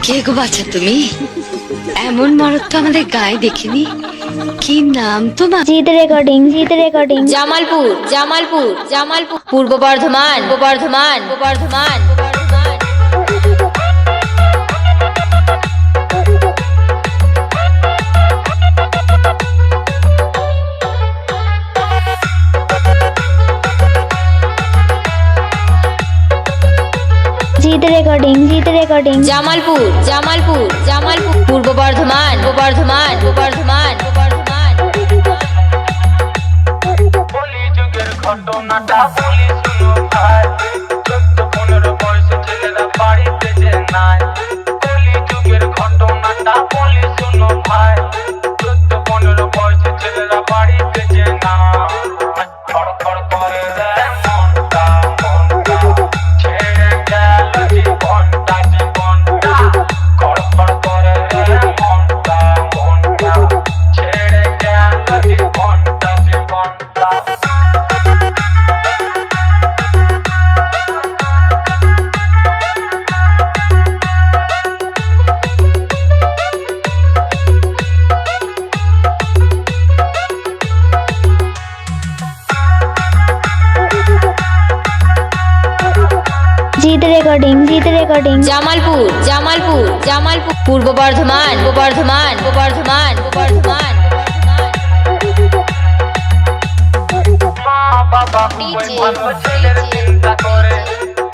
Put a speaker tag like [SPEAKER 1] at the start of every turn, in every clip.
[SPEAKER 1] কে গো বাচ্চা তুমি? এমন মরদ তো আমাদের গায়ে দেখিনি। কি নাম তোমার?
[SPEAKER 2] জিত রেকর্ডিং।
[SPEAKER 3] জামালপুর জামালপুর জামালপুর পূর্ব বর্ধমান বর্ধমান বর্ধমান।
[SPEAKER 2] জিত রেকর্ডিং।
[SPEAKER 3] জামালপুর জামালপুর জামালপুর পূর্ব বর্ধমান বর্ধমান বর্ধমান বর্ধমান।
[SPEAKER 4] কলিযুগের ঘটনাটা বলি শুনো ভাই, 14-15 বয়সে ছেলেরা বাড়িতে যে নাই। কলিযুগের ঘটনাটা বলি শুনো ভাই, 14-15 বয়সে ছেলেরা বাড়িতে যে নাই। খড়খড় করে রে মনটা মনটা, ছেড়ে গেল জীবনটা জীবনটা। খড়খড় করে রে মনটা মনটা, ছেড়ে গেল জীবনটা জীবনটা।
[SPEAKER 2] জিত রেকর্ডিং।
[SPEAKER 3] জামালপুর জামালপুর জামালপুর পূর্ব বর্ধমান বর্ধমান বর্ধমান বর্ধমান।
[SPEAKER 4] মা বাবা খুবই ভালো ছেলের চিন্তা করে,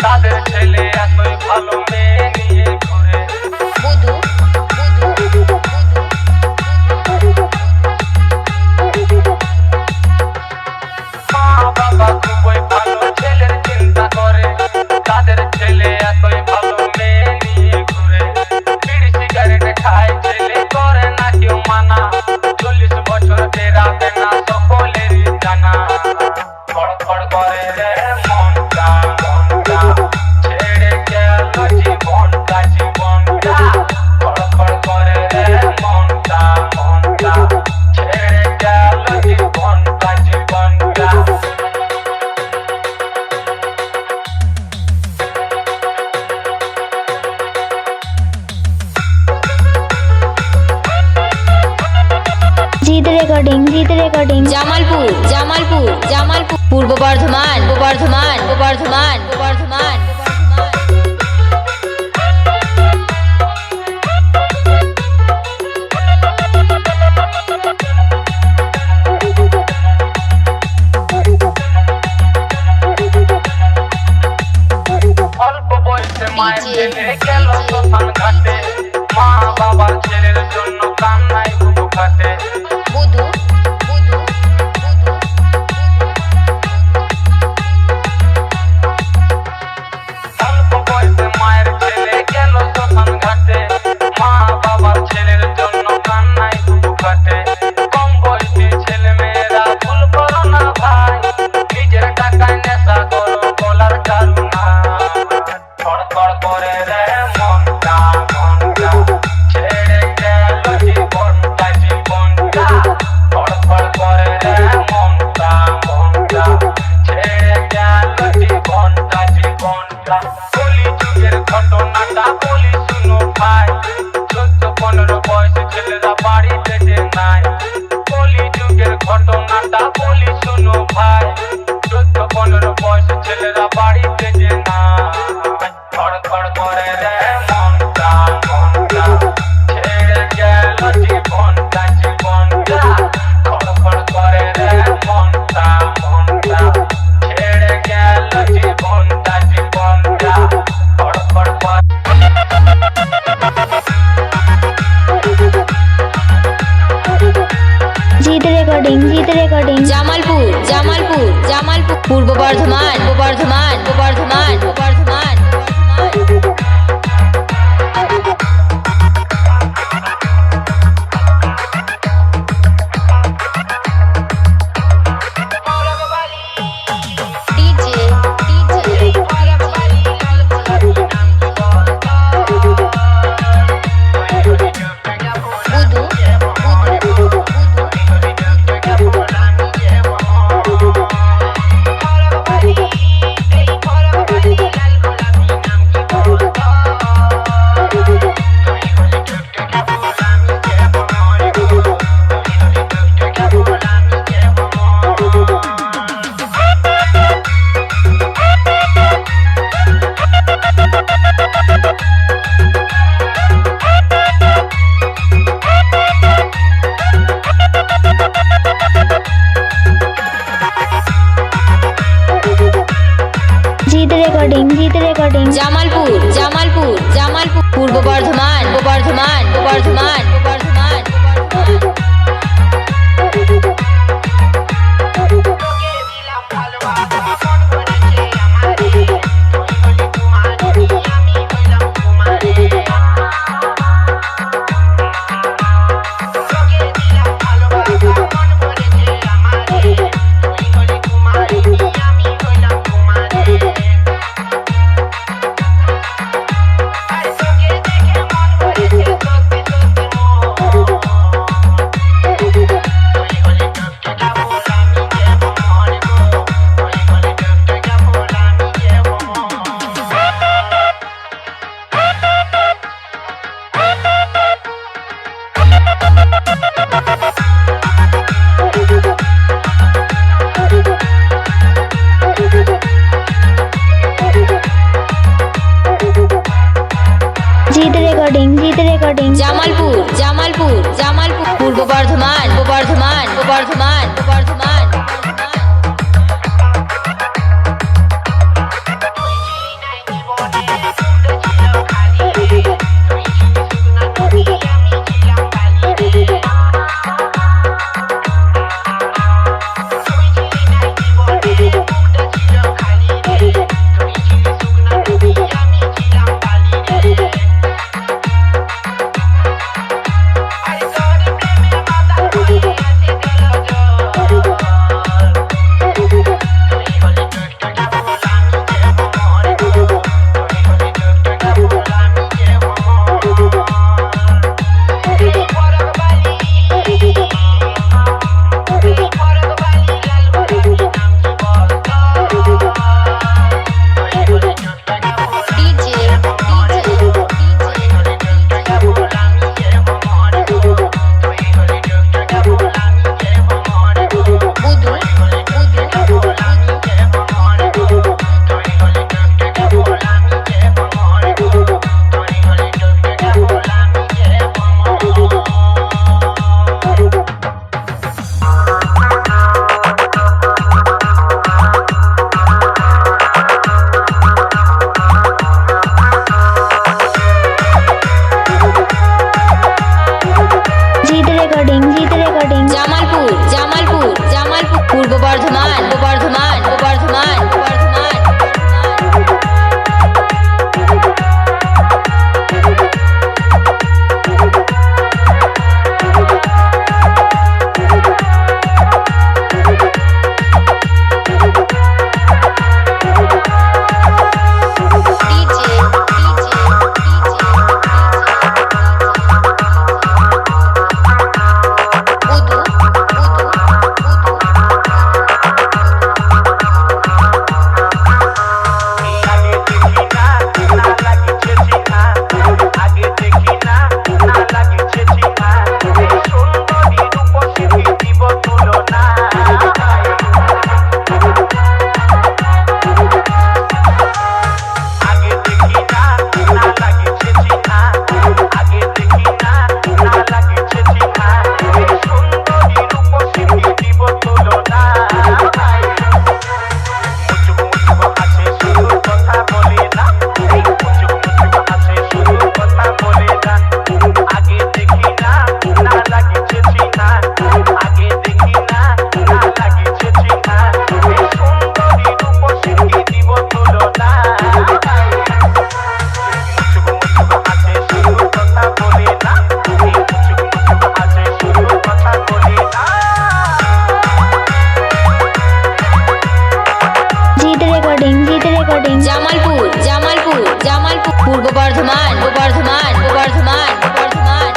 [SPEAKER 4] তাদের ছেলে এতই ভালো মেয়ে নিয়ে ঘুরে।
[SPEAKER 3] বুধু
[SPEAKER 4] মা বাবা খুবই ভালো ছেলের চিন্তা করে, তাদের ছেলে এতই ভালো মেয়ে নিয়ে ঘুরে। বিড়ি সিগারেট খায় ছেলে, করে না কেউ মানা, 40 বছর পেরাবে না সকলেরই জানা। খড়খড় করে রে মনটা মনটা, ছেড়ে গেল জীবনটা জীবনটা। খড়খড় করে রে মনটা মনটা, ছেড়ে গেল জীবনটা জীবনটা।
[SPEAKER 2] জিত রেকর্ডিং।
[SPEAKER 3] জামালপুর জামালপুর জামালপুর পূর্ব বর্ধমান বর্ধমান বর্ধমান বর্ধমান।
[SPEAKER 4] অল্প বয়সে মায়ের ছেলে গেল শ্মশান ঘাটে, মা বাবার ছেলের জন্য কান্নায় বুকু কাটে।
[SPEAKER 3] বুধু বুধু বুধু
[SPEAKER 4] অল্প বয়সে মায়ের ছেলে গেল শ্মশান ঘাটে, মা বাবার ছেলের জন্য কান্নায় বুকু কাটে। কম বয়সী ছেলে মেয়েরা ভুল করো না ভাই, নিজের টাকায় নেশা করো গলার চালু না। খড়খড় করে রে মনটা মনটা, ছেড়ে গেল জীবনটা জীবনটা। খড়খড় করে রে মনটা মনটা, ছেড়ে গেল জীবনটা জীবনটা। কলিযুগের ঘটনাটা বলি শুনো ভাই, 14-15 বয়সে ছেলেরা বাড়িতে যে নাই। কলিযুগের ঘটনাটা বলি শুনো ভাই, 14-15 বয়সে ছেলেরা বাড়িতে যে নাই। খড়খড় করে রে মনটা মনটা, ছেড়ে গেল জীবনটা জীবনটা। খড়খড় করে রে মনটা মনটা, ছেড়ে গেল জীবনটা জীবনটা।
[SPEAKER 2] জিত রেকর্ডিং জিত রেকর্ডিং
[SPEAKER 3] জামালপুর জামালপুর জামালপুর পূর্ব বর্ধমান বর্ধমান বর্ধমান বর্ধমান
[SPEAKER 2] জিত রেকর্ডিং জিত রেকর্ডিং
[SPEAKER 3] জামালপুর জামালপুর জামালপুর পূর্ব বর্ধমান বর্ধমান বর্ধমান বর্ধমান জামালপুর জামালপুর জামালপুর পূর্ব বর্ধমান বর্ধমান বর্ধমান বর্ধমান জামালপুর জামালপুর জামালপুর পূর্ব বর্ধমান বর্ধমান বর্ধমান বর্ধমান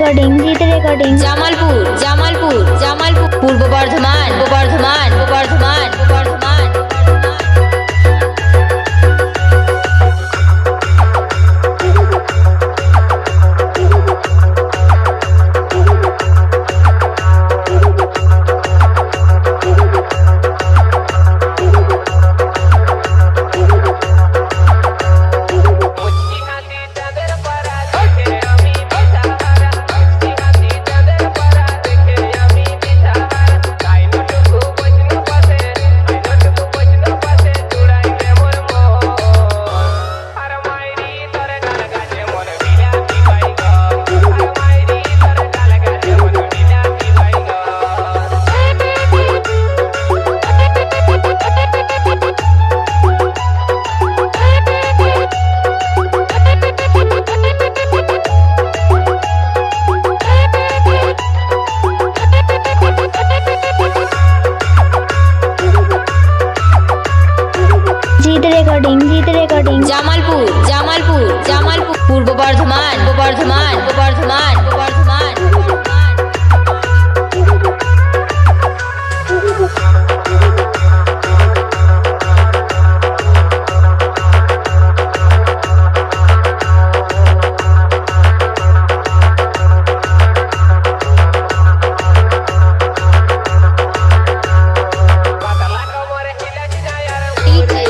[SPEAKER 2] রেকর্ডিং জিতে রেকর্ডিং
[SPEAKER 3] জামালপুর জামালপুর জামালপুর পূর্ব বর্ধমান বর্ধমান বর্ধমান বর্ধমান
[SPEAKER 4] মুচকি হাসি চাঁদের পারা দেখে আমি দিশাহারা মুচকি হাসি চাঁদের পারা দেখে আমি দিশাহারা আই নটুকু বজনু পাশে জুড়াইলে মোর মন আর মাইরি তোরে গাল গাছে মন বিলাতি বাইগো আর মাইরি তোরে গাল গাছে মন বিলাতি বাইগো
[SPEAKER 2] জিতে রেকর্ডিং জিতে রেকর্ডিং
[SPEAKER 3] জামালপুর জামালপুর জামালপুর পূর্ব বর্ধমান বর্ধমান বর্ধমান বর্ধমান
[SPEAKER 4] পাতলা কোমরে হিলাছি যায় আর
[SPEAKER 3] ডিজে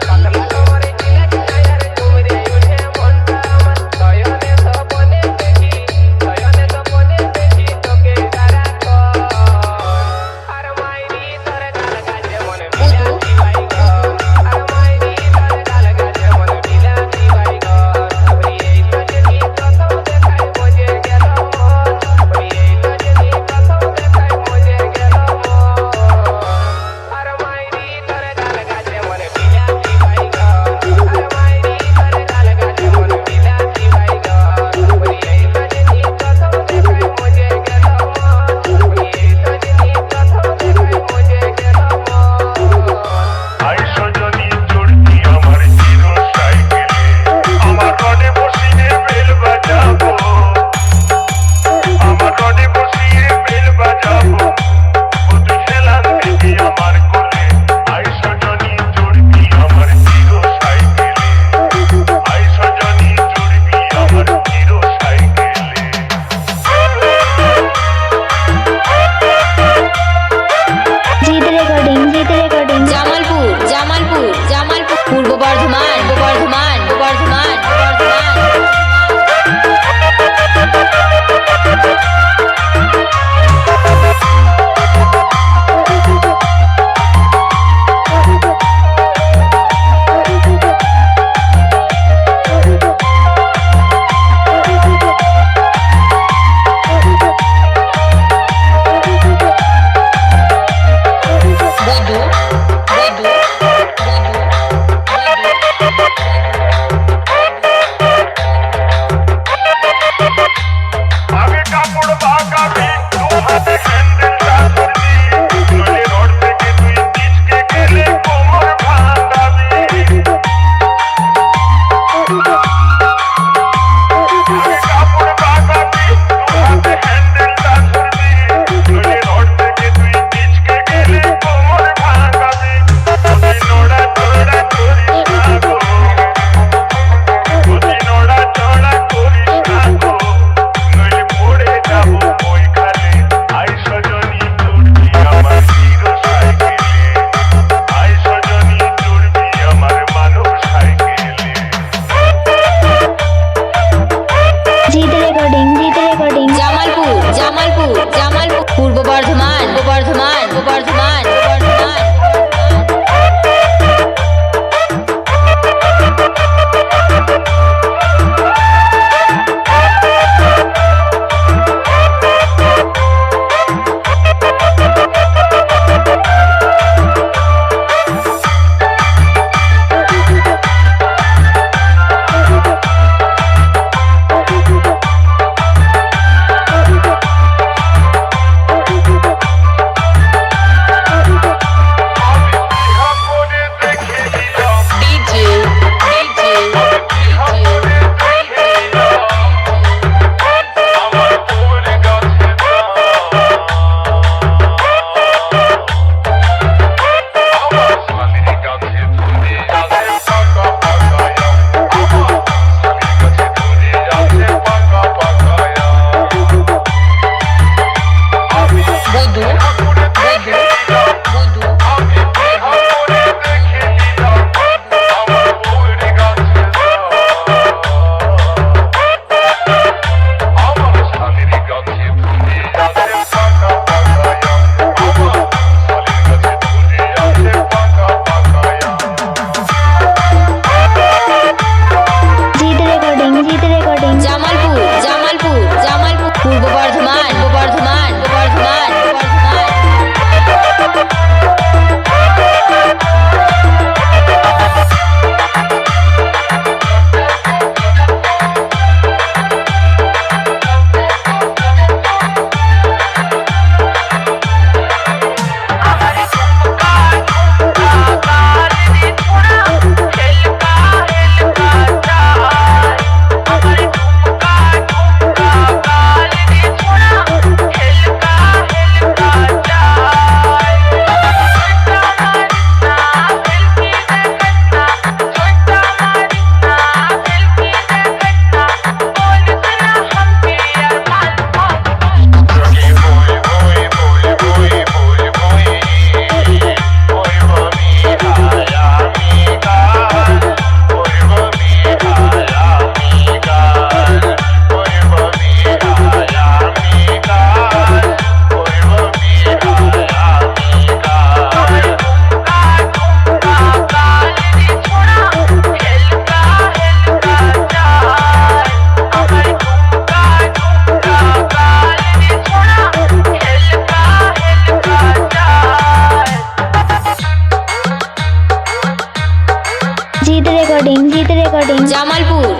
[SPEAKER 4] পাতলা কোমরে হিলাছি যায় আর ঝুমরে উঠে মনটা আমার নয়নে স্বপনে দেখি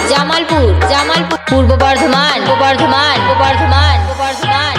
[SPEAKER 3] জামালপুর জামালপুর পূর্ব বর্ধমান বর্ধমান বর্ধমান বর্ধমান